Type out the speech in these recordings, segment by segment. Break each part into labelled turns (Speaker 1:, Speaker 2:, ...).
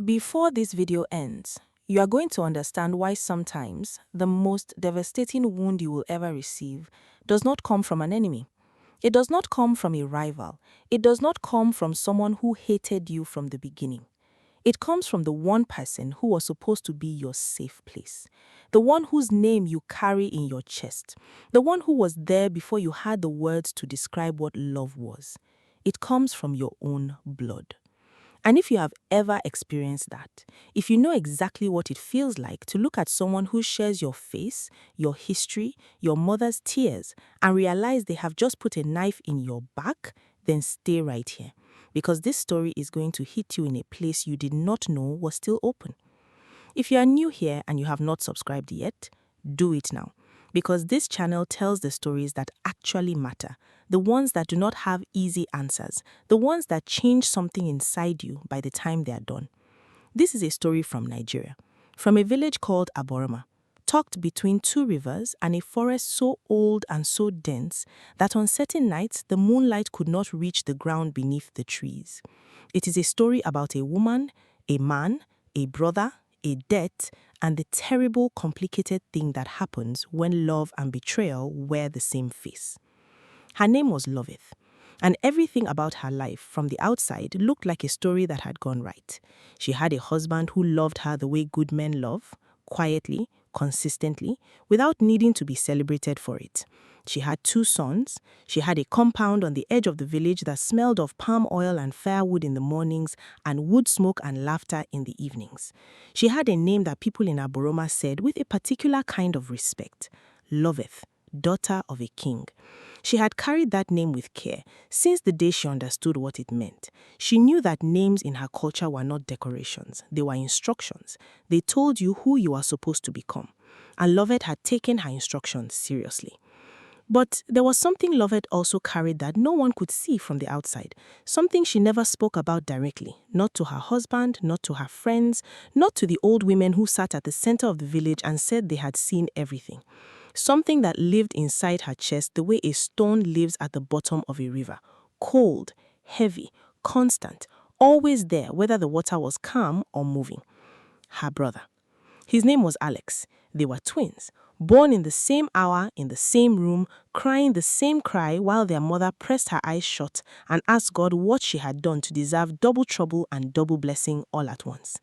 Speaker 1: Before this video ends, you are going to understand why sometimes the most devastating wound you will ever receive does not come from an enemy. It does not come from a rival. It does not come from someone who hated you from the beginning. It comes from the one person who was supposed to be your safe place, the one whose name you carry in your chest, the one who was there before you had the words to describe what love was. It comes from your own blood. And if you have ever experienced that, if you know exactly what it feels like to look at someone who shares your face, your history, your mother's tears, and realize they have just put a knife in your back, then stay right here. Because this story is going to hit you in a place you did not know was still open. If you are new here and you have not subscribed yet, do it now. Because this channel tells the stories that actually matter, the ones that do not have easy answers, the ones that change something inside you by the time they are done. This is a story from Nigeria, from a village called Aboroma, tucked between two rivers and a forest so old and so dense that on certain nights the moonlight could not reach the ground beneath the trees. It is a story about a woman, a man, a brother, a debt, and the terrible, complicated thing that happens when love and betrayal wear the same face. Her name was Loveth, and everything about her life from the outside looked like a story that had gone right. She had a husband who loved her the way good men love, quietly, consistently, without needing to be celebrated for it. She had 2 sons. She had a compound on the edge of the village that smelled of palm oil and firewood in the mornings and wood smoke and laughter in the evenings. She had a name that people in Aboroma said with a particular kind of respect, Loveth, daughter of a king. She had carried that name with care since the day she understood what it meant. She knew that names in her culture were not decorations, they were instructions. They told you who you are supposed to become. And Loveth had taken her instructions seriously. But there was something Loveth also carried that no one could see from the outside, something she never spoke about directly, not to her husband, not to her friends, not to the old women who sat at the center of the village and said they had seen everything. Something that lived inside her chest the way a stone lives at the bottom of a river, cold, heavy, constant, always there whether the water was calm or moving. Her brother. His name was Alex. They were twins, born in the same hour, in the same room, crying the same cry while their mother pressed her eyes shut and asked God what she had done to deserve double trouble and double blessing all at once.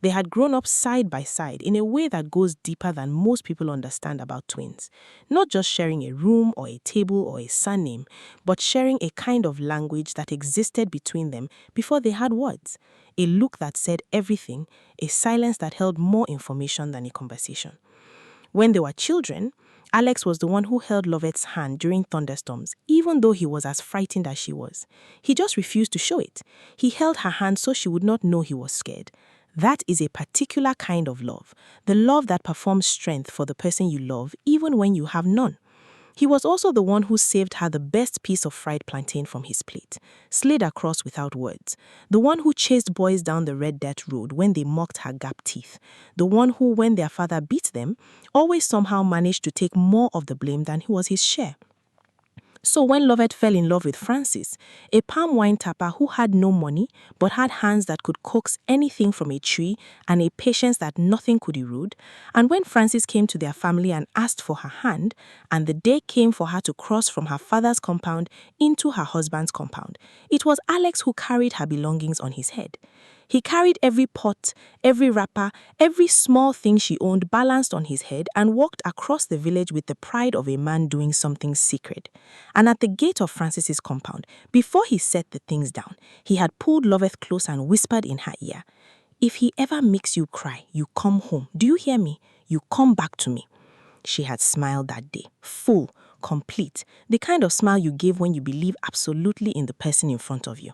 Speaker 1: They had grown up side by side in a way that goes deeper than most people understand about twins. Not just sharing a room or a table or a surname, but sharing a kind of language that existed between them before they had words. A look that said everything, a silence that held more information than a conversation. When they were children, Alex was the one who held Loveth's hand during thunderstorms, even though he was as frightened as she was. He just refused to show it. He held her hand so she would not know he was scared. That is a particular kind of love, the love that performs strength for the person you love even when you have none. He was also the one who saved her the best piece of fried plantain from his plate, slid across without words, the one who chased boys down the red dirt road when they mocked her gap teeth, the one who, when their father beat them, always somehow managed to take more of the blame than was his share. So when Loveth fell in love with Francis, a palm wine tapper who had no money but had hands that could coax anything from a tree and a patience that nothing could erode, and when Francis came to their family and asked for her hand, and the day came for her to cross from her father's compound into her husband's compound, it was Alex who carried her belongings on his head. He carried every pot, every wrapper, every small thing she owned balanced on his head and walked across the village with the pride of a man doing something sacred. And at the gate of Francis's compound, before he set the things down, he had pulled Loveth close and whispered in her ear, "If he ever makes you cry, you come home. Do you hear me? You come back to me." She had smiled that day, full, complete, the kind of smile you give when you believe absolutely in the person in front of you.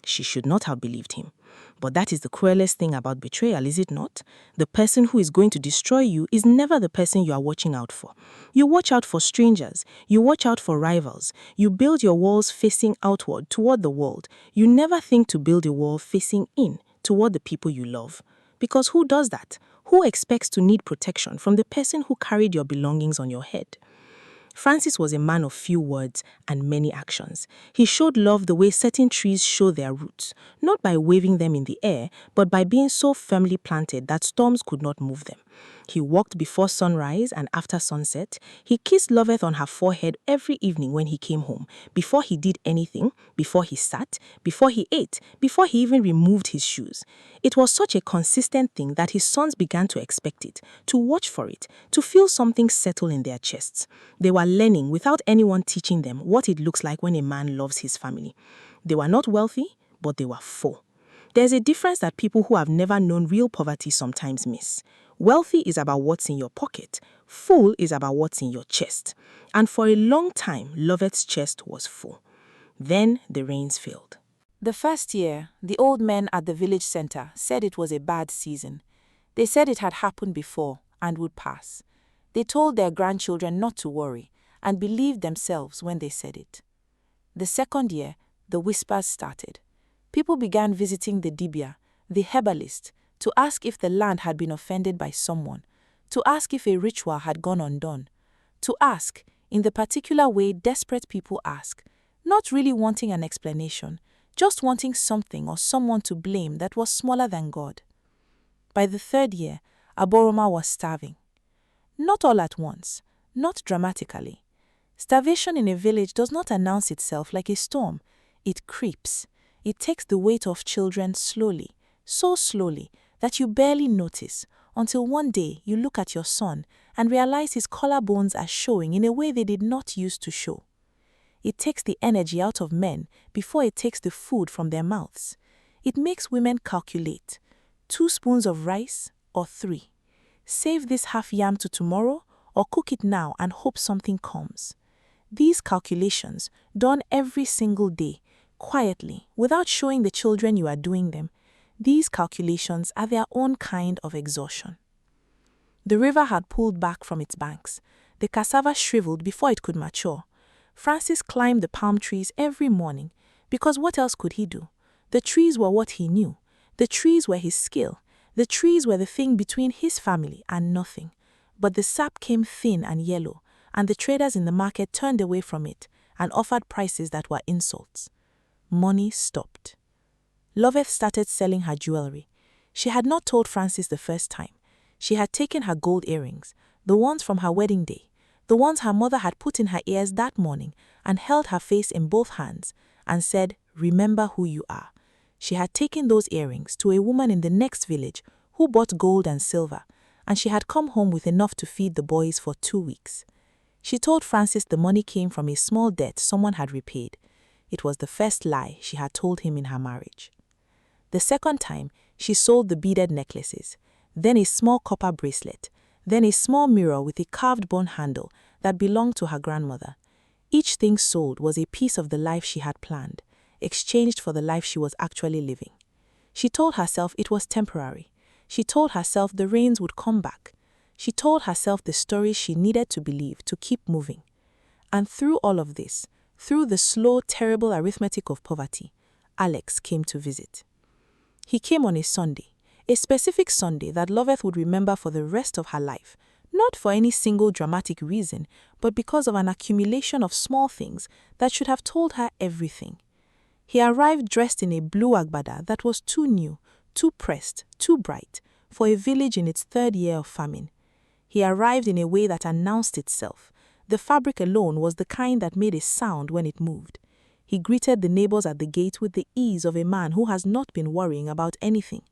Speaker 1: She should not have believed him. But that is the cruelest thing about betrayal, is it not? The person who is going to destroy you is never the person you are watching out for. You watch out for strangers. You watch out for rivals. You build your walls facing outward toward the world. You never think to build a wall facing in toward the people you love. Because who does that? Who expects to need protection from the person who carried your belongings on your head? Francis was a man of few words and many actions. He showed love the way certain trees show their roots, not by waving them in the air, but by being so firmly planted that storms could not move them. He walked before sunrise and after sunset. He kissed Loveth on her forehead every evening when he came home, before he did anything, before he sat, before he ate, before he even removed his shoes. It was such a consistent thing that his sons began to expect it, to watch for it, to feel something settle in their chests. They were learning without anyone teaching them what it looks like when a man loves his family. They were not wealthy, but they were full. There's a difference that people who have never known real poverty sometimes miss. Wealthy is about what's in your pocket. Full is about what's in your chest. And for a long time, Loveth's chest was full. Then the rains failed.
Speaker 2: The first year, the old men at the village center said it was a bad season. They said it had happened before and would pass. They told their grandchildren not to worry and believed themselves when they said it. The second year, the whispers started. People began visiting the dibia, the herbalist, to ask if the land had been offended by someone, to ask if a ritual had gone undone, to ask, in the particular way desperate people ask, not really wanting an explanation, just wanting something or someone to blame that was smaller than God. By the third year, Aboroma was starving. Not all at once, not dramatically. Starvation in a village does not announce itself like a storm. It creeps. It takes the weight off children slowly, so slowly that you barely notice, until one day you look at your son and realize his collarbones are showing in a way they did not used to show. It takes the energy out of men before it takes the food from their mouths. It makes women calculate. 2 spoons of rice or 3. Save this half yam to tomorrow or cook it now and hope something comes. These calculations, done every single day, quietly, without showing the children you are doing them, these calculations are their own kind of exhaustion. The river had pulled back from its banks. The cassava shriveled before it could mature. Francis climbed the palm trees every morning, because what else could he do? The trees were what he knew. The trees were his skill. The trees were the thing between his family and nothing. But the sap came thin and yellow, and the traders in the market turned away from it and offered prices that were insults. Money stopped. Loveth started selling her jewelry. She had not told Francis the first time. She had taken her gold earrings, the ones from her wedding day, the ones her mother had put in her ears that morning, and held her face in both hands and said, "Remember who you are." She had taken those earrings to a woman in the next village who bought gold and silver, and she had come home with enough to feed the boys for 2 weeks. She told Francis the money came from a small debt someone had repaid. It was the first lie she had told him in her marriage. The second time, she sold the beaded necklaces, then a small copper bracelet, then a small mirror with a carved bone handle that belonged to her grandmother. Each thing sold was a piece of the life she had planned, exchanged for the life she was actually living. She told herself it was temporary. She told herself the rains would come back. She told herself the stories she needed to believe to keep moving. And through all of this, through the slow, terrible arithmetic of poverty, Alex came to visit. He came on a Sunday, a specific Sunday that Loveth would remember for the rest of her life, not for any single dramatic reason, but because of an accumulation of small things that should have told her everything. He arrived dressed in a blue agbada that was too new, too pressed, too bright, for a village in its 3rd year of famine. He arrived in a way that announced itself. The fabric alone was the kind that made a sound when it moved. He greeted the neighbors at the gate with the ease of a man who has not been worrying about anything.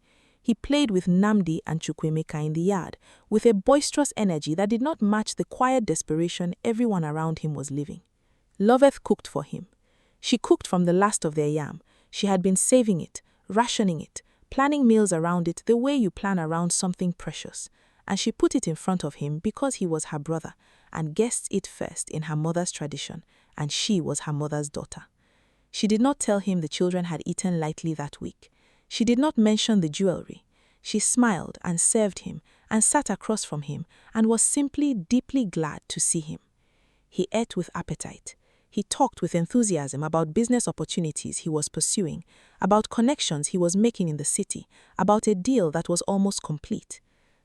Speaker 2: He played with Namdi and Chukwemeka in the yard, with a boisterous energy that did not match the quiet desperation everyone around him was living. Loveth cooked for him. She cooked from the last of their yam. She had been saving it, rationing it, planning meals around it the way you plan around something precious. And she put it in front of him because he was her brother, and guessed it first in her mother's tradition, and she was her mother's daughter. She did not tell him the children had eaten lightly that week. She did not mention the jewelry. She smiled and served him and sat across from him and was simply deeply glad to see him. He ate with appetite. He talked with enthusiasm about business opportunities he was pursuing, about connections he was making in the city, about a deal that was almost complete.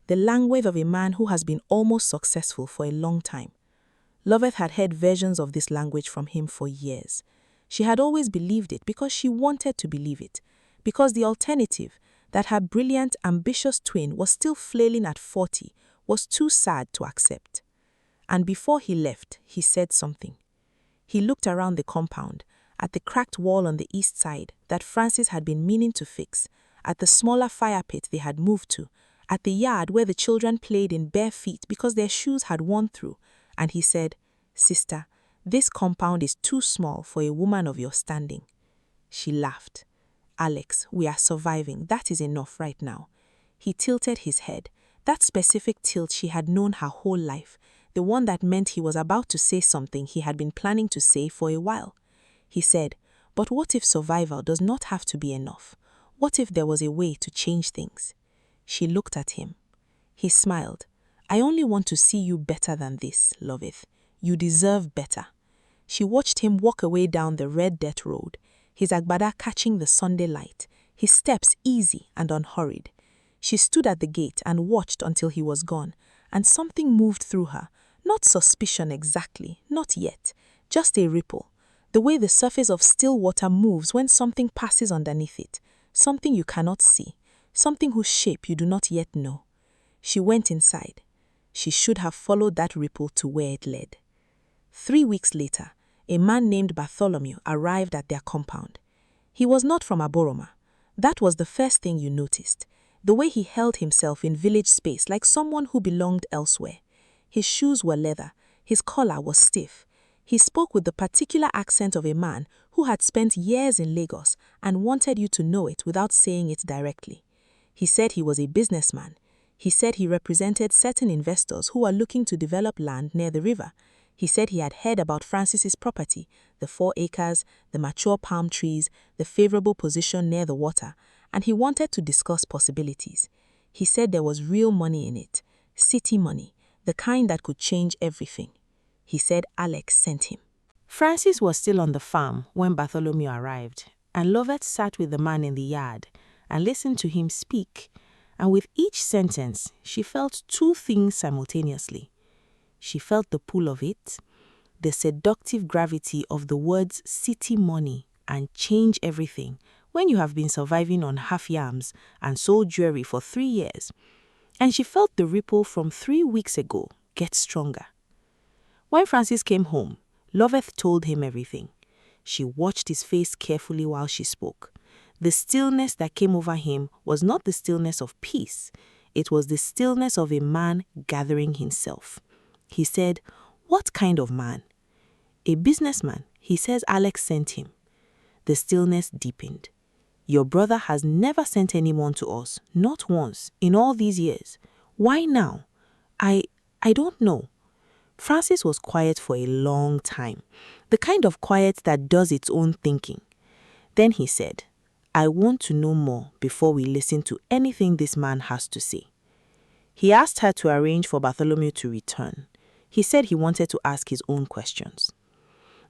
Speaker 2: The language of a man who has been almost successful for a long time.
Speaker 1: Loveth had heard versions of this language from him for years. She had always believed it because she wanted to believe it, because the alternative, that her brilliant, ambitious twin was still flailing at 40, was too sad to accept. And before he left, he said something. He looked around the compound, at the cracked wall on the east side that Francis had been meaning to fix, at the smaller fire pit they had moved to, at the yard where the children played in bare feet because their shoes had worn through, and he said, "Sister, this compound is too small for a woman of your standing." She laughed. "Alex, we are surviving. That is enough right now." He tilted his head, that specific tilt she had known her whole life, the one that meant he was about to say something he had been planning to say for a while. He said, "But what if survival does not have to be enough? What if there was a way to change things?" She looked at him. He smiled. "I only want to see you better than this, Loveth. You deserve better." She watched him walk away down the red dirt road, his agbada catching the Sunday light, his steps easy and unhurried. She stood at the gate and watched until he was gone, and something moved through her. Not suspicion exactly, not yet, just a ripple, the way the surface of still water moves when something passes underneath it, something you cannot see, something whose shape you do not yet know. She went inside. She should have followed that ripple to where it led. 3 weeks later, a man named Bartholomew arrived at their compound. He was not from Aboroma. That was the first thing you noticed, the way he held himself in village space like someone who belonged elsewhere. His shoes were leather, his collar was stiff. He spoke with the particular accent of a man who had spent years in Lagos and wanted you to know it without saying it directly. He said he was a businessman. He said he represented certain investors who were looking to develop land near the river. He said he had heard about Francis's property, the 4 acres, the mature palm trees, the favorable position near the water, and he wanted to discuss possibilities. He said there was real money in it, city money, the kind that could change everything. He said Alex sent him. Francis was still on the farm when Bartholomew arrived, and Loveth sat with the man in the yard and listened to him speak, and with each sentence she felt 2 things simultaneously. She felt the pull of it, the seductive gravity of the words city money and change everything when you have been surviving on half yams and sold jewelry for 3 years. And she felt the ripple from 3 weeks ago get stronger. When Francis came home, Loveth told him everything. She watched his face carefully while she spoke. The stillness that came over him was not the stillness of peace. It was the stillness of a man gathering himself. He said, "What kind of man?" "A businessman. He says Alex sent him." The stillness deepened. "Your brother has never sent anyone to us, not once, in all these years. Why now?" I don't know." Francis was quiet for a long time, the kind of quiet that does its own thinking. Then he said, "I want to know more before we listen to anything this man has to say." He asked her to arrange for Bartholomew to return. He said he wanted to ask his own questions.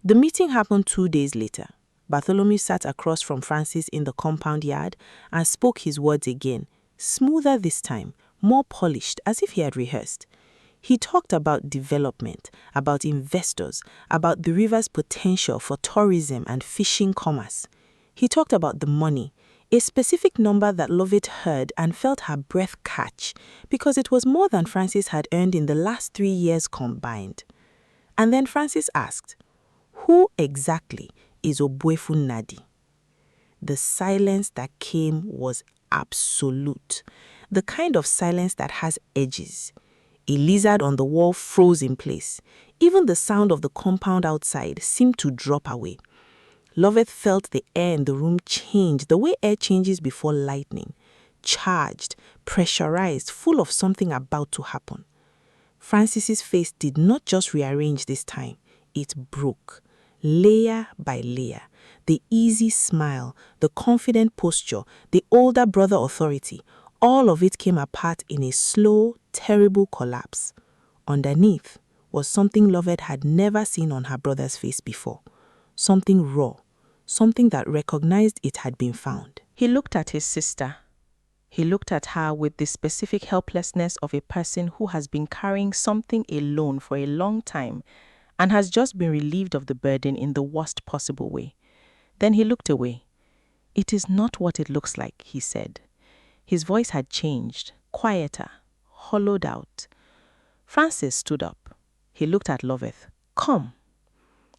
Speaker 1: The meeting happened 2 days later. Bartholomew sat across from Francis in the compound yard and spoke his words again, smoother this time, more polished, as if he had rehearsed. He talked about development, about investors, about the river's potential for tourism and fishing commerce. He talked about the money, a specific number that Loveth heard and felt her breath catch because it was more than Francis had earned in the last 3 years combined. And then Francis asked, "Who exactly is Obuefu Nadi?" The silence that came was absolute, the kind of silence that has edges. A lizard on the wall froze in place. Even the sound of the compound outside seemed to drop away. Loveth felt the air in the room change the way air changes before lightning, charged, pressurized, full of something about to happen. Francis's face did not just rearrange this time, it broke, layer by layer. The easy smile, the confident posture, the older brother authority, all of it came apart in a slow, terrible collapse. Underneath was something Loveth had never seen on her brother's face before. Something raw, something that recognized it had been found. He looked at his sister. He looked at her with the specific helplessness of a person who has been carrying something alone for a long time and has just been relieved of the burden in the worst possible way. Then he looked away. "It is not what it looks like," he said. His voice had changed, quieter, hollowed out. Francis stood up. He looked at Loveth. "Come."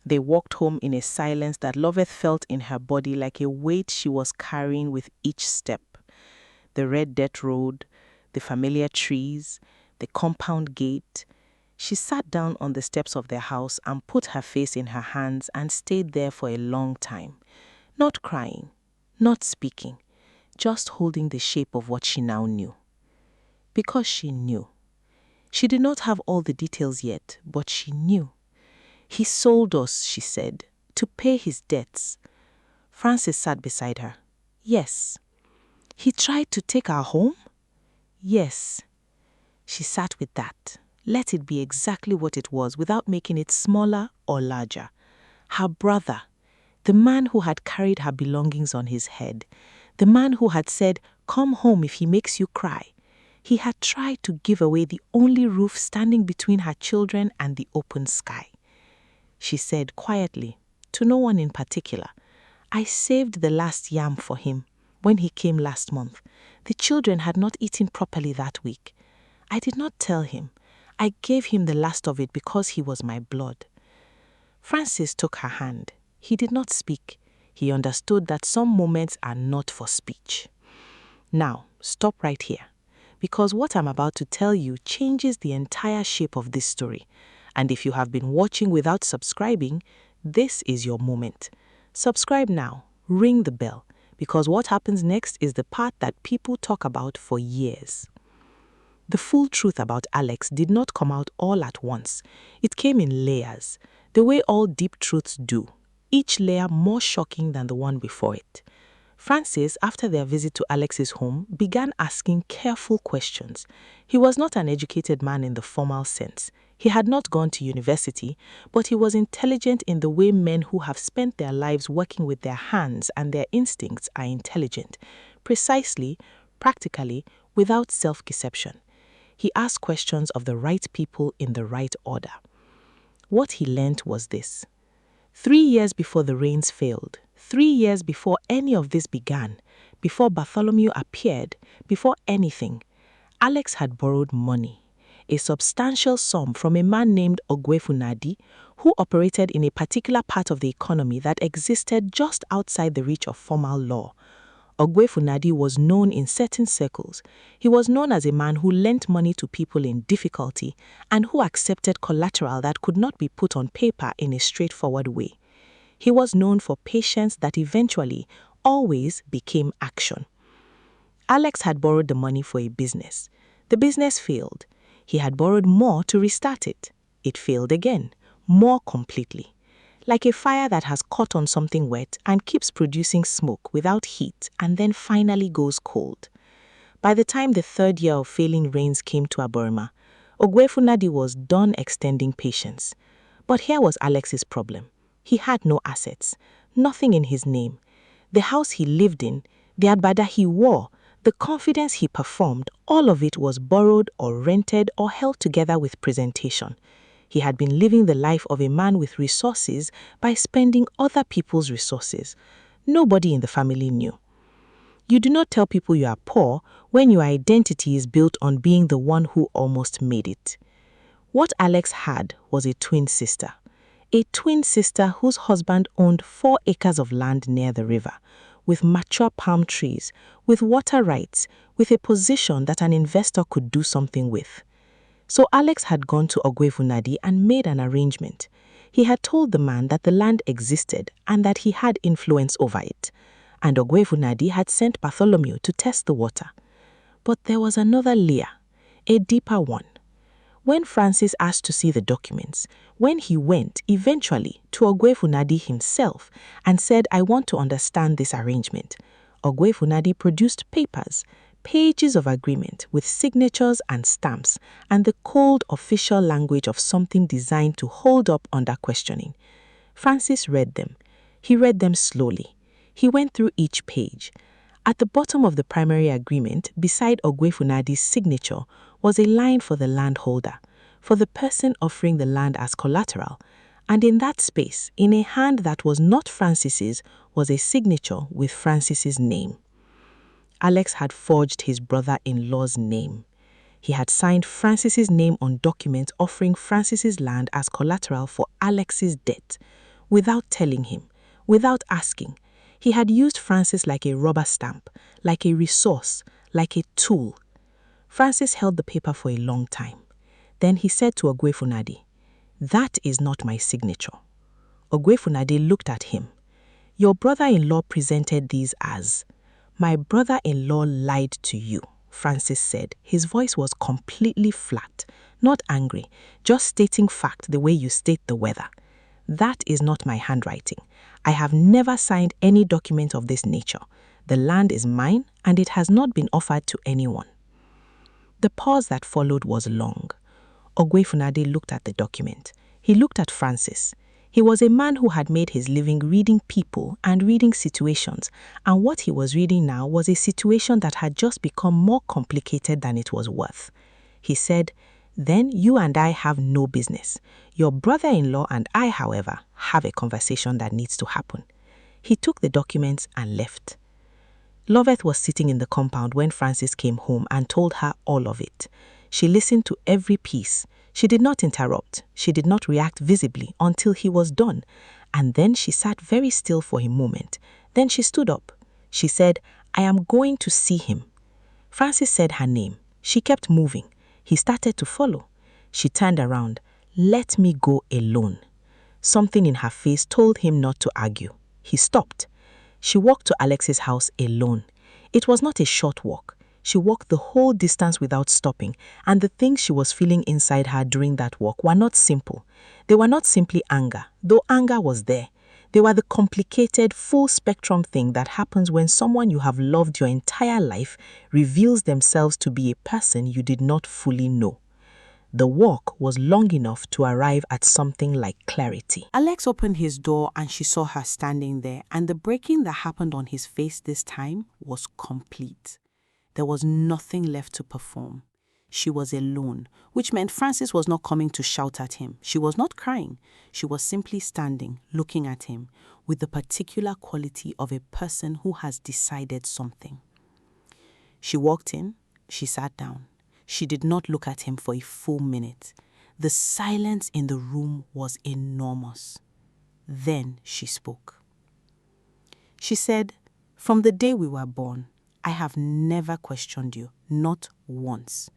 Speaker 1: They walked home in a silence that Loveth felt in her body like a weight she was carrying with each step. The red dirt road, the familiar trees, the compound gate. She sat down on the steps of their house and put her face in her hands and stayed there for a long time, not crying, not speaking, just holding the shape of what she now knew. Because she knew. She did not have all the details yet, but she knew. "He sold us," she said, "to pay his debts." Francis sat beside her. "Yes." "He tried to take our home?" "Yes." She sat with that. Let it be exactly what it was without making it smaller or larger. Her brother, the man who had carried her belongings on his head, the man who had said, "Come home if he makes you cry." He had tried to give away the only roof standing between her children and the open sky. She said quietly, to no one in particular, "I saved the last yam for him when he came last month. The children had not eaten properly that week. I did not tell him. I gave him the last of it because he was my blood." Francis took her hand. He did not speak. He understood that some moments are not for speech. Now, stop right here, because what I'm about to tell you changes the entire shape of this story. And if you have been watching without subscribing, this is your moment. Subscribe now, ring the bell, because what happens next is the part that people talk about for years. The full truth about Alex did not come out all at once. It came in layers, the way all deep truths do, each layer more shocking than the one before it. Francis, after their visit to Alex's home, began asking careful questions. He was not an educated man in the formal sense. He had not gone to university, but he was intelligent in the way men who have spent their lives working with their hands and their instincts are intelligent, precisely, practically, without self-deception. He asked questions of the right people in the right order. What he learnt was this. 3 years before the rains failed, 3 years before any of this began, before Bartholomew appeared, before anything, Alex had borrowed money, a substantial sum from a man named Ogwefunadi, who operated in a particular part of the economy that existed just outside the reach of formal law. Ogwefunadi was known in certain circles. He was known as a man who lent money to people in difficulty and who accepted collateral that could not be put on paper in a straightforward way. He was known for patience that eventually, always became action. Alex had borrowed the money for a business. The business failed. He had borrowed more to restart it. It failed again, more completely. Like a fire that has caught on something wet and keeps producing smoke without heat and then finally goes cold. By the time the 3rd year of failing rains came to Aborima, Ogwefunadi was done extending patience. But here was Alex's problem. He had no assets, nothing in his name. The house he lived in, the agbada he wore, the confidence he performed, all of it was borrowed or rented or held together with presentation. He had been living the life of a man with resources by spending other people's resources. Nobody in the family knew. You do not tell people you are poor when your identity is built on being the one who almost made it. What Alex had was a twin sister. A twin sister whose husband owned 4 acres of land near the river, with mature palm trees, with water rights, with a position that an investor could do something with. So Alex had gone to Ogwefunadi and made an arrangement. He had told the man that the land existed and that he had influence over it. And Ogwefunadi had sent Bartholomew to test the water. But there was another layer, a deeper one. When Francis asked to see the documents, when he went, eventually, to Ogwefunadi himself and said, "I want to understand this arrangement," Ogwefunadi produced papers, pages of agreement with signatures and stamps, and the cold official language of something designed to hold up under questioning. Francis read them. He read them slowly. He went through each page. At the bottom of the primary agreement, beside Ogwefunadi's signature, was a line for the landholder, for the person offering the land as collateral, And in that space, in a hand that was not Francis's, was a signature with Francis's name. Alex had forged his brother-in-law's name. He had signed Francis's name on documents offering Francis's land as collateral for Alex's debt, without telling him, without asking. He had used Francis like a rubber stamp, like a resource, like a tool. Francis held the paper for a long time. Then he said to Ogwefunade, "That is not my signature." Ogwefunade looked at him. "Your brother-in-law presented these as..." "My brother-in-law lied to you," Francis said. His voice was completely flat, not angry, just stating fact the way you state the weather. "That is not my handwriting. I have never signed any document of this nature. The land is mine and it has not been offered to anyone." The pause that followed was long. Ogwefunade looked at the document. He looked at Francis. He was a man who had made his living reading people and reading situations, and what he was reading now was a situation that had just become more complicated than it was worth. He said, "Then you and I have no business. Your brother-in-law and I, however, have a conversation that needs to happen." He took the documents and left. Loveth was sitting in the compound when Francis came home and told her all of it. She listened to every piece. She did not interrupt. She did not react visibly until he was done. And then she sat very still for a moment. Then she stood up. She said, "I am going to see him." Francis said her name. She kept moving. He started to follow. She turned around. "Let me go alone." Something in her face told him not to argue. He stopped. She walked to Alex's house alone. It was not a short walk. She walked the whole distance without stopping, and the things she was feeling inside her during that walk were not simple. They were not simply anger, though anger was there. They were the complicated, full-spectrum thing that happens when someone you have loved your entire life reveals themselves to be a person you did not fully know. The walk was long enough to arrive at something like clarity. Alex opened his door and she saw her standing there, and the breaking that happened on his face this time was complete. There was nothing left to perform. She was alone, which meant Francis was not coming to shout at him. She was not crying. She was simply standing, looking at him, with the particular quality of a person who has decided something. She walked in, she sat down. She did not look at him for a full minute. The silence in the room was enormous. Then she spoke. She said, "From the day we were born, I have never questioned you, not once.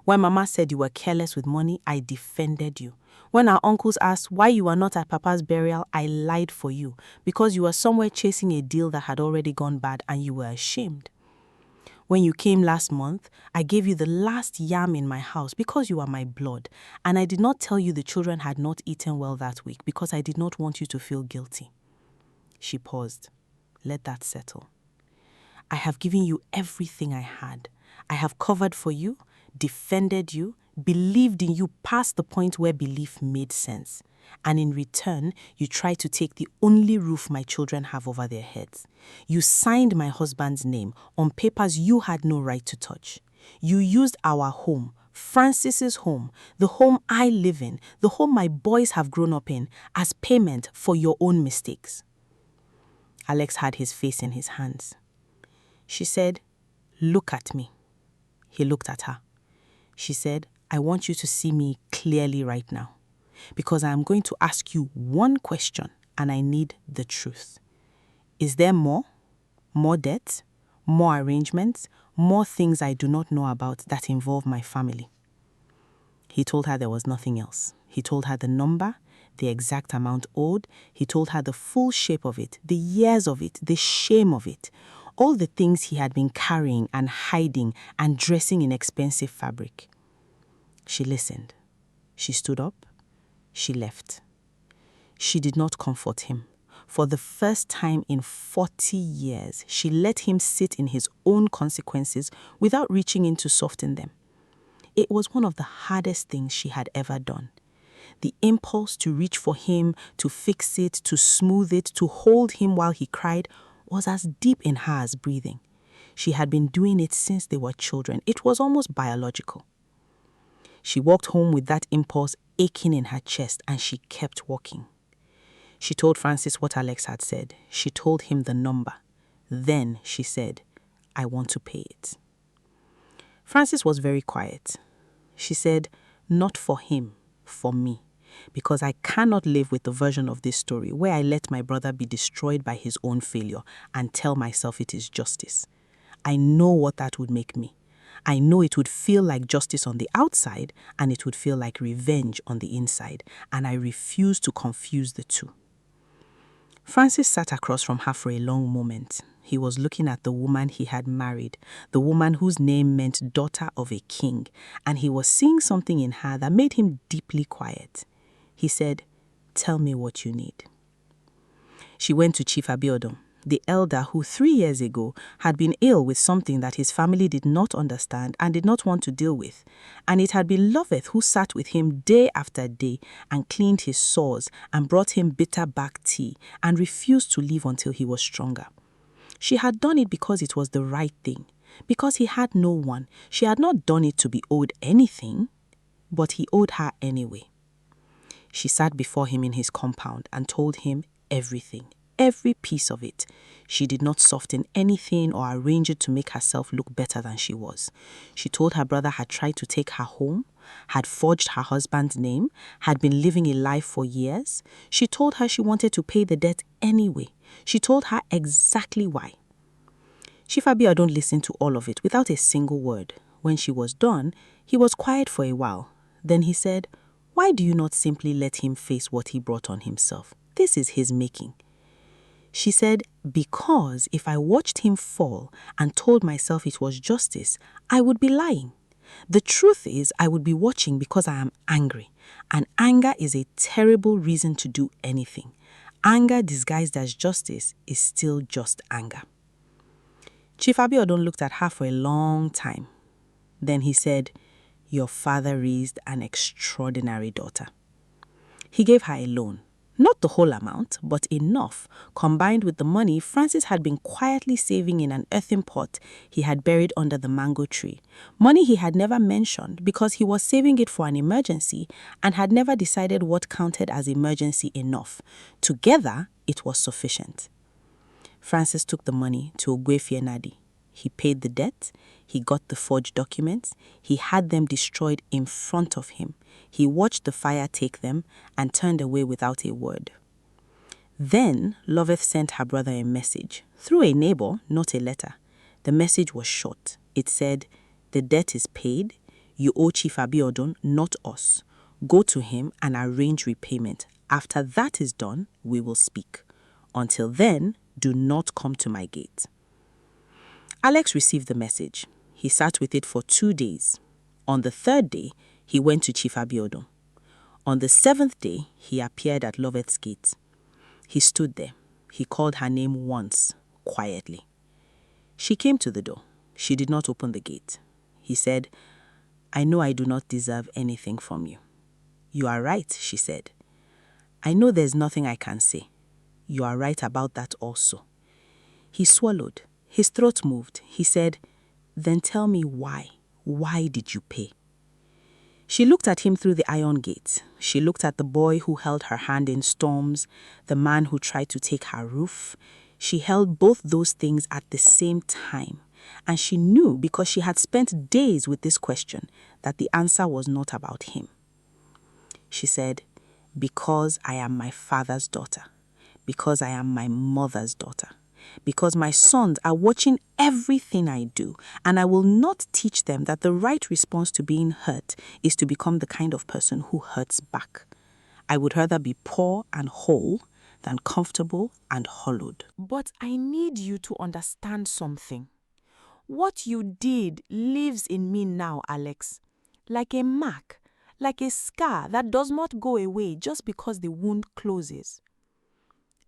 Speaker 1: When Mama said you were careless with money, I defended you. When our uncles asked why you were not at Papa's burial, I lied for you because you were somewhere chasing a deal that had already gone bad and you were ashamed. When you came last month, I gave you the last yam in my house because you are my blood, and I did not tell you the children had not eaten well that week because I did not want you to feel guilty." She paused. "Let that settle. I have given you everything I had. I have covered for you, defended you, believed in you past the point where belief made sense. And in return, you tried to take the only roof my children have over their heads. You signed my husband's name on papers you had no right to touch. You used our home, Francis's home, the home I live in, the home my boys have grown up in, as payment for your own mistakes." Alex had his face in his hands. She said, "Look at me." He looked at her. She said, "I want you to see me clearly right now, because I am going to ask you one question and I need the truth. Is there more? More debt? More arrangements? More things I do not know about that involve my family?" He told her there was nothing else. He told her the number, the exact amount owed. He told her the full shape of it, the years of it, the shame of it, all the things he had been carrying and hiding and dressing in expensive fabric. She listened. She stood up. She left. She did not comfort him. For the first time in 40 years, she let him sit in his own consequences without reaching in to soften them. It was one of the hardest things she had ever done. The impulse to reach for him, to fix it, to smooth it, to hold him while he cried was as deep in her as breathing. She had been doing it since they were children. It was almost biological. She walked home with that impulse aching in her chest, and she kept walking. She told Francis what Alex had said. She told him the number. Then she said, "I want to pay it." Francis was very quiet. She said, "Not for him, for me. Because I cannot live with the version of this story where I let my brother be destroyed by his own failure and tell myself it is justice. I know what that would make me. I know it would feel like justice on the outside and it would feel like revenge on the inside, and I refuse to confuse the two." Francis sat across from her for a long moment. He was looking at the woman he had married, the woman whose name meant daughter of a king, and he was seeing something in her that made him deeply quiet. He said, "Tell me what you need." She went to Chief Abiodun, the elder who 3 years ago had been ill with something that his family did not understand and did not want to deal with. And it had been Loveth who sat with him day after day and cleaned his sores and brought him bitter back tea and refused to leave until he was stronger. She had done it because it was the right thing, because he had no one. She had not done it to be owed anything, but he owed her anyway. She sat before him in his compound and told him everything, every piece of it. She did not soften anything or arrange it to make herself look better than she was. She told her brother had tried to take her home, had forged her husband's name, had been living a life for years. She told her she wanted to pay the debt anyway. She told her exactly why. Chief Abiodun listened to all of it without a single word. When she was done, he was quiet for a while. Then he said, "Why do you not simply let him face what he brought on himself? This is his making." She said, "Because if I watched him fall and told myself it was justice, I would be lying. The truth is I would be watching because I am angry. And anger is a terrible reason to do anything. Anger disguised as justice is still just anger." Chief Abiodun looked at her for a long time. Then he said, "Your father raised an extraordinary daughter." He gave her a loan. Not the whole amount, but enough, combined with the money Francis had been quietly saving in an earthen pot he had buried under the mango tree. Money he had never mentioned because he was saving it for an emergency and had never decided what counted as emergency enough. Together, it was sufficient. Francis took the money to Ogwefie Nadi. He paid the debt, he got the forged documents, he had them destroyed in front of him. He watched the fire take them and turned away without a word. Then Loveth sent her brother a message, through a neighbor, not a letter. The message was short. It said, "The debt is paid. You owe Chief Abiodun, not us. Go to him and arrange repayment. After that is done, we will speak. Until then, do not come to my gate." Alex received the message. He sat with it for 2 days. On the 3rd day, he went to Chief Abiodun. On the 7th day, he appeared at Loveth's gate. He stood there. He called her name once, quietly. She came to the door. She did not open the gate. He said, "I know I do not deserve anything from you." "You are right," she said. "I know there's nothing I can say." "You are right about that also." He swallowed. His throat moved. He said, "Then tell me why. Why did you pay?" She looked at him through the iron gate. She looked at the boy who held her hand in storms, the man who tried to take her roof. She held both those things at the same time. And she knew, because she had spent days with this question, that the answer was not about him. She said, "Because I am my father's daughter. Because I am my mother's daughter. Because my sons are watching everything I do, and I will not teach them that the right response to being hurt is to become the kind of person who hurts back. I would rather be poor and whole than comfortable and hollowed." But I need you to understand something. What you did lives in me now, Alex. Like a mark, like a scar that does not go away just because the wound closes.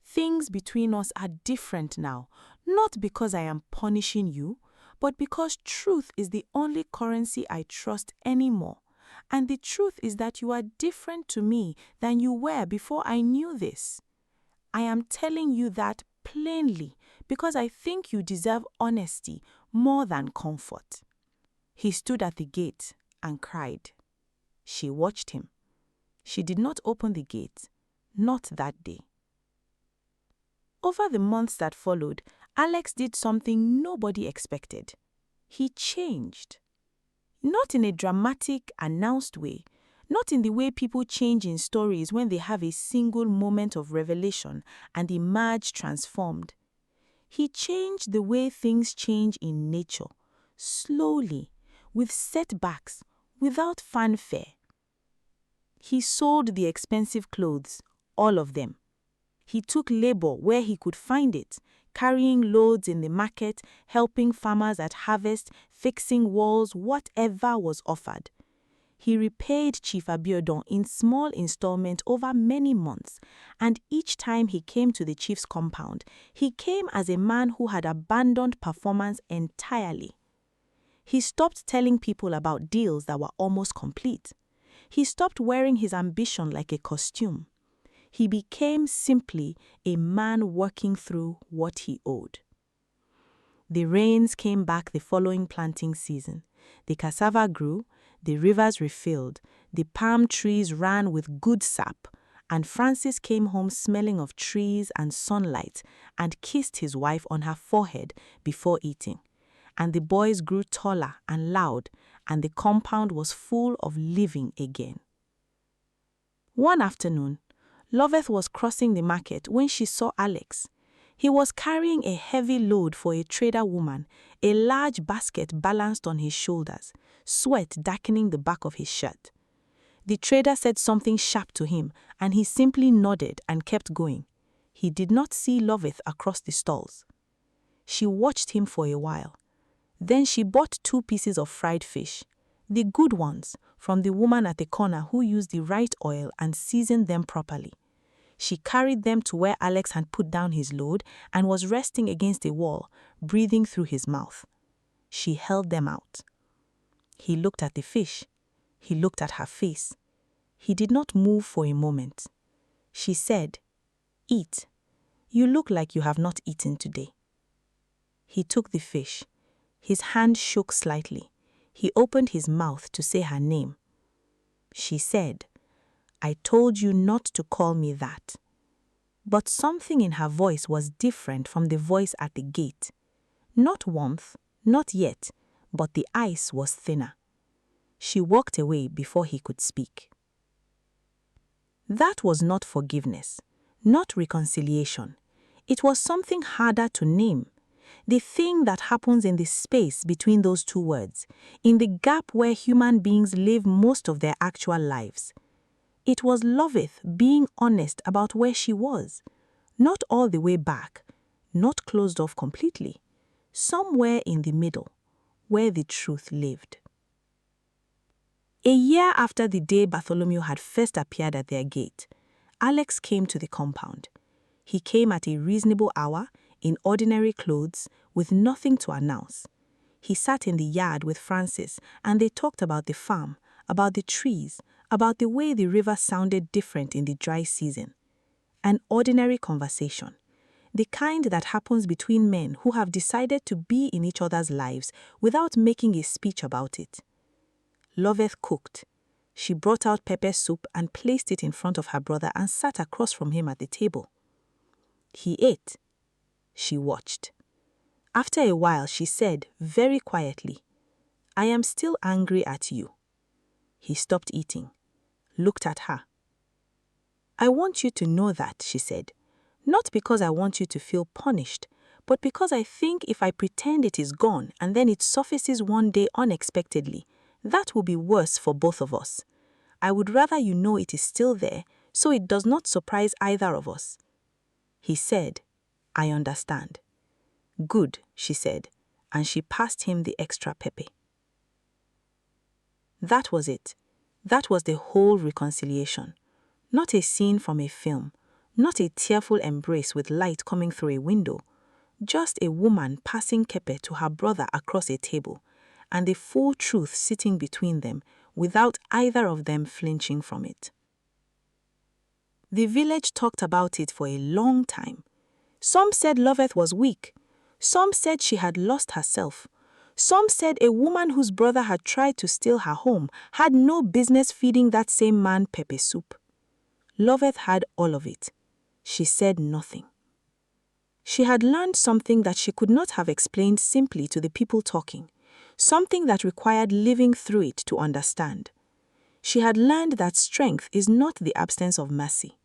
Speaker 1: Things between us are different now, not because I am punishing you, but because truth is the only currency I trust anymore. And the truth is that you are different to me than you were before I knew this. I am telling you that plainly because I think you deserve honesty more than comfort. He stood at the gate and cried. She watched him. She did not open the gate, not that day.
Speaker 2: Over the months that followed, Alex did something nobody expected. He changed. Not in a dramatic, announced way, not in the way people change in stories when they have a single moment of revelation and emerge transformed. He changed the way things change in nature, slowly, with setbacks, without fanfare. He sold the expensive clothes, all of them. He took labor where he could find it, carrying loads in the market, helping farmers at harvest, fixing walls, whatever was offered. He repaid Chief Abiodun in small installments over many months, and each time he came to the chief's compound, he came as a man who had abandoned performance entirely. He stopped telling people about deals that were almost complete. He stopped wearing his ambition like a costume. He became simply a man working through what he owed. The rains came back the following planting season. The cassava grew, the rivers refilled, the palm trees ran with good sap, and Francis came home smelling of trees and sunlight and kissed his wife on her forehead before eating. And the boys grew taller and loud, and the compound was full of living again. One afternoon, Loveth was crossing the market when she saw Alex. He was carrying a heavy load for a trader woman, a large basket balanced on his shoulders, sweat darkening the back of his shirt. The trader said something sharp to him, and he simply nodded and kept going. He did not see Loveth across the stalls. She watched him for a while. Then she bought 2 pieces of fried fish, the good ones, from the woman at the corner who used the right oil and seasoned them properly. She carried them to where Alex had put down his load and was resting against a wall, breathing through his mouth. She held them out. He looked at the fish. He looked at her face. He did not move for a moment. She said, "Eat. You look like you have not eaten today." He took the fish. His hand shook slightly. He opened his mouth to say her name. She said, "I told you not to call me that." But something in her voice was different from the voice at the gate. Not warmth, not yet, but the ice was thinner. She walked away before he could speak. That was not forgiveness, not reconciliation. It was something harder to name. The thing that happens in the space between those 2 words, in the gap where human beings live most of their actual lives. It was Loveth being honest about where she was. Not all the way back, not closed off completely. Somewhere in the middle, where the truth lived. A year after the day Bartholomew had first appeared at their gate, Alex came to the compound. He came at a reasonable hour, in ordinary clothes, with nothing to announce. He sat in the yard with Francis, and they talked about the farm, about the trees, about the way the river sounded different in the dry season. An ordinary conversation, the kind that happens between men who have decided to be in each other's lives without making a speech about it. Loveth cooked. She brought out pepper soup and placed it in front of her brother and sat across from him at the table. He ate. She watched. After a while, she said, very quietly, "I am still angry at you." He stopped eating, looked at her. "I want you to know that," she said, "not because I want you to feel punished, but because I think if I pretend it is gone and then it surfaces one day unexpectedly, that will be worse for both of us. I would rather you know it is still there, so it does not surprise either of us." He said, "I understand." "Good," she said, and she passed him the extra pepper. That was it. That was the whole reconciliation. Not a scene from a film, not a tearful embrace with light coming through a window, just a woman passing kepe to her brother across a table, and the full truth sitting between them without either of them flinching from it. The village talked about it for a long time. Some said Loveth was weak. Some said she had lost herself. Some said a woman whose brother had tried to steal her home had no business feeding that same man pepper soup. Loveth had all of it. She said nothing.
Speaker 1: She had learned something that she could not have explained simply to the people talking, something that required living through it to understand. She had learned that strength is not the absence of mercy.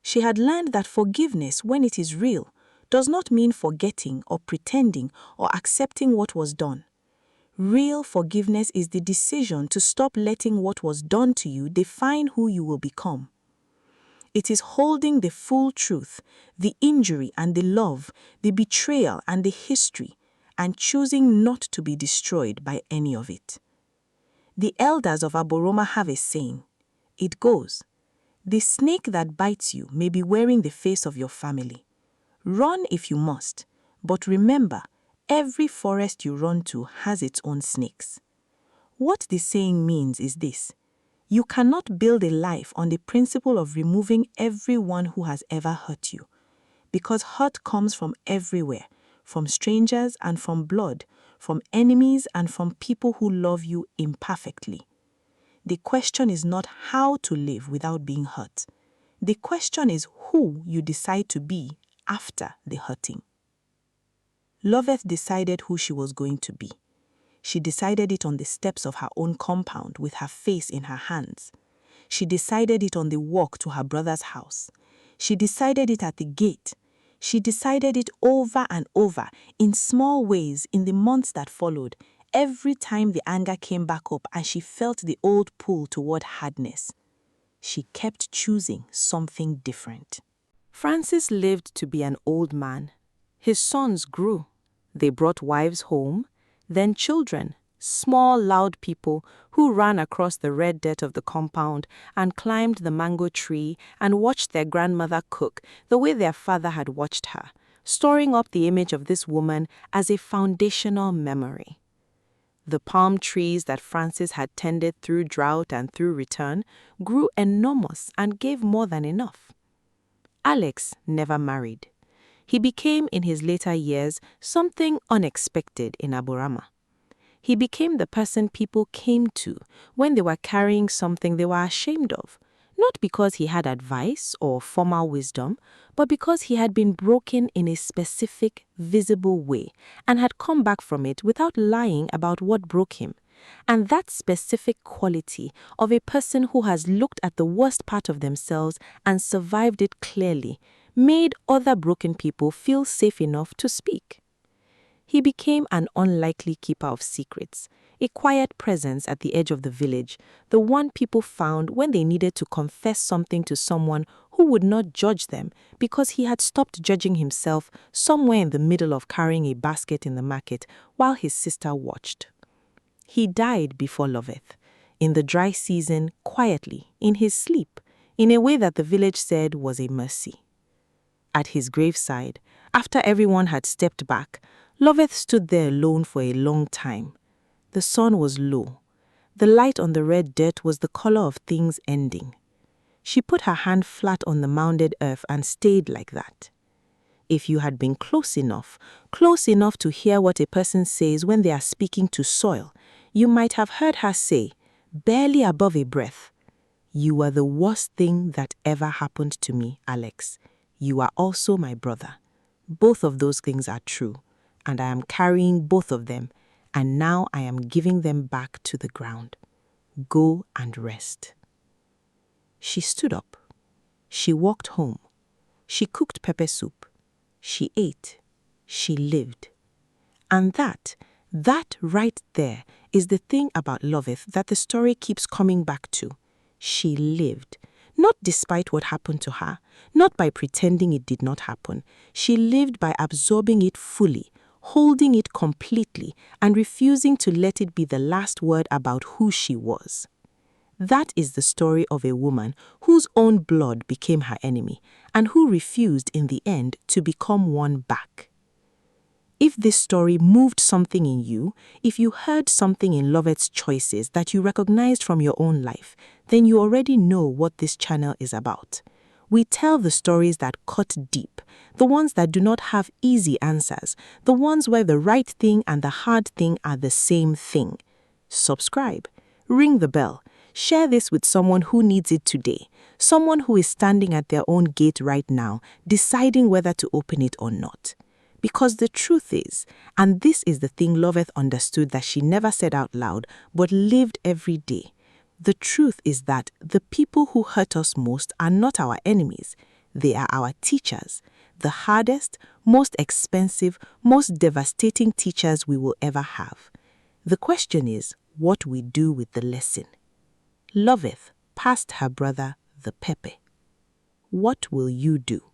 Speaker 1: She had learned that forgiveness, when it is real, does not mean forgetting or pretending or accepting what was done. Real forgiveness is the decision to stop letting what was done to you define who you will become. It is holding the full truth, the injury and the love, the betrayal and the history, and choosing not to be destroyed by any of it. The elders of Aboroma have a saying. It goes, "The snake that bites you may be wearing the face of your family. Run if you must, but remember, every forest you run to has its own snakes." What the saying means is this: you cannot build a life on the principle of removing everyone who has ever hurt you, because hurt comes from everywhere, from strangers and from blood, from enemies and from people who love you imperfectly. The question is not how to live without being hurt. The question is who you decide to be after the hurting. Loveth decided who she was going to be. She decided it on the steps of her own compound with her face in her hands. She decided it on the walk to her brother's house. She decided it at the gate. She decided it over and over, in small ways, in the months that followed, every time the anger came back up and she felt the old pull toward hardness. She kept choosing something different. Francis lived to be an old man. His sons grew. They brought wives home, then children, small, loud people who ran across the red dirt of the compound and climbed the mango tree and watched their grandmother cook the way their father had watched her, storing up the image of this woman as a foundational memory. The palm trees that Francis had tended through drought and through return grew enormous and gave more than enough. Alex never married. He became, in his later years, something unexpected in Aborama. He became the person people came to when they were carrying something they were ashamed of, not because he had advice or formal wisdom, but because he had been broken in a specific, visible way and had come back from it without lying about what broke him. And that specific quality of a person who has looked at the worst part of themselves and survived it clearly made other broken people feel safe enough to speak. He became an unlikely keeper of secrets, a quiet presence at the edge of the village, the one people found when they needed to confess something to someone who would not judge them because he had stopped judging himself somewhere in the middle of carrying a basket in the market while his sister watched. He died before Loveth, in the dry season, quietly, in his sleep, in a way that the village said was a mercy. At his graveside, after everyone had stepped back, Loveth stood there alone for a long time. The sun was low. The light on the red dirt was the color of things ending. She put her hand flat on the mounded earth and stayed like that. If you had been close enough to hear what a person says when they are speaking to soil, you might have heard her say, barely above a breath, "You are the worst thing that ever happened to me, Alex. You are also my brother. Both of those things are true, and I am carrying both of them, and now I am giving them back to the ground. Go and rest." She stood up. She walked home. She cooked pepper soup. She ate. She lived. And that right there is the thing about Loveth that the story keeps coming back to. She lived. Not despite what happened to her, not by pretending it did not happen. She lived by absorbing it fully, holding it completely, and refusing to let it be the last word about who she was. That is the story of a woman whose own blood became her enemy, and who refused in the end to become one back. If this story moved something in you, if you heard something in Loveth's choices that you recognized from your own life, then you already know what this channel is about. We tell the stories that cut deep, the ones that do not have easy answers, the ones where the right thing and the hard thing are the same thing. Subscribe, ring the bell, Share this with someone who needs it today, someone who is standing at their own gate right now, deciding whether to open it or not. Because the truth is, and this is the thing Loveth understood that she never said out loud, but lived every day, the truth is that the people who hurt us most are not our enemies. They are our teachers, the hardest, most expensive, most devastating teachers we will ever have. The question is what we do with the lesson. Loveth passed her brother the pepper. What will you do?